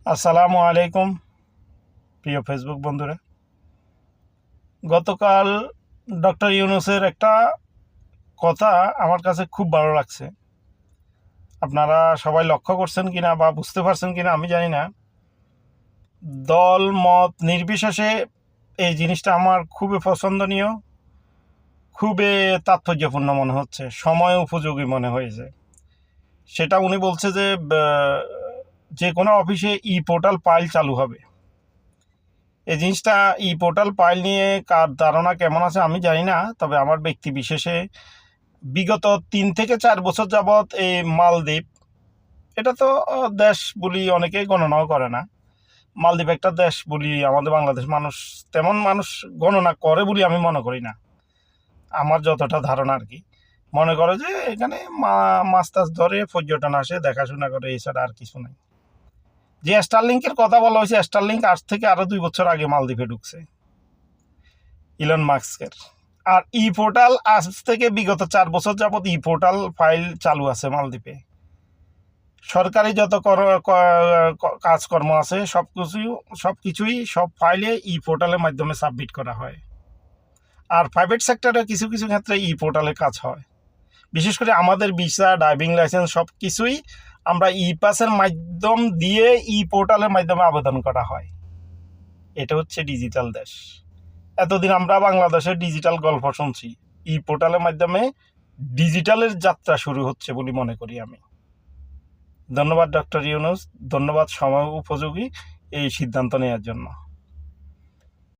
আসসালামু আলাইকুম প্রিয় ফেসবুক বন্ধুরা। গতকাল ডক্টর ইউনূসের একটা কথা আমার কাছে খুব ভালো লাগছে। আপনারা সবাই লক্ষ্য করছেন কিনা বা বুঝতে পারছেন কিনা আমি জানি না। দল মত নির্বিশেষে এই জিনিসটা আমার খুবই পছন্দনীয়, খুবই তাৎপর্যপূর্ণ মনে হচ্ছে, সময় উপযোগী মনে হয়েছে। সেটা উনি বলছে যে কোনো অফিসে ই পোর্টাল ফাইল চালু হবে। এই জিনিসটা ই পোর্টাল ফাইল নিয়ে কার ধারণা কেমন আছে আমি জানি না, তবে আমার ব্যক্তি বিশেষে বিগত 3 থেকে 4 বছর যাবৎ এই মালদ্বীপ, এটা তো দেশ বলি অনেকে গণনাও করে না। মালদ্বীপ একটা দেশ বলি আমাদের বাংলাদেশ মানুষ তেমন মানুষ গণনা করে বলি আমি মনে করি না। আমার যতটা ধারণা আর কি, মনে করে যে এখানে মাছ টাছ ধরে পর্যটন আসে, দেখাশোনা করে, এছাড়া আর কিছু নাই। যে স্টারলিংকের কথা বলা হয়েছে, স্টারলিংক আজ থেকে আরো 2 বছর আগে মালদ্বীপে ঢুকছে ইলন মাস্কের। আর ই পোর্টাল আজ থেকে বিগত 4 বছর যাবৎ ই পোর্টাল ফাইল চালু আছে মালদ্বীপে। সরকারি যত কাজকর্ম আছে সবকিছুই সব ফাইলে ই পোর্টালের মাধ্যমে সাবমিট করা হয়। আর প্রাইভেট সেক্টরে কিছু কিছু ক্ষেত্রে ই পোর্টালে কাজ হয়। বিশেষ করে আমাদের ভিসা, ড্রাইভিং লাইসেন্স সব কিছুই আমরা ই পাসের মাধ্যম দিয়ে ই পোর্টালের মাধ্যমে আবেদন করা হয়। এটা হচ্ছে ডিজিটাল দেশ। এতদিন আমরা বাংলাদেশের ডিজিটাল গল্প শুনছি, ই পোর্টালের মাধ্যমে ডিজিটালের যাত্রা শুরু হচ্ছে বলে মনে করি আমি। ধন্যবাদ ডক্টর ইউনূস, ধন্যবাদ সময় উপযোগী এই সিদ্ধান্ত নেওয়ার জন্য।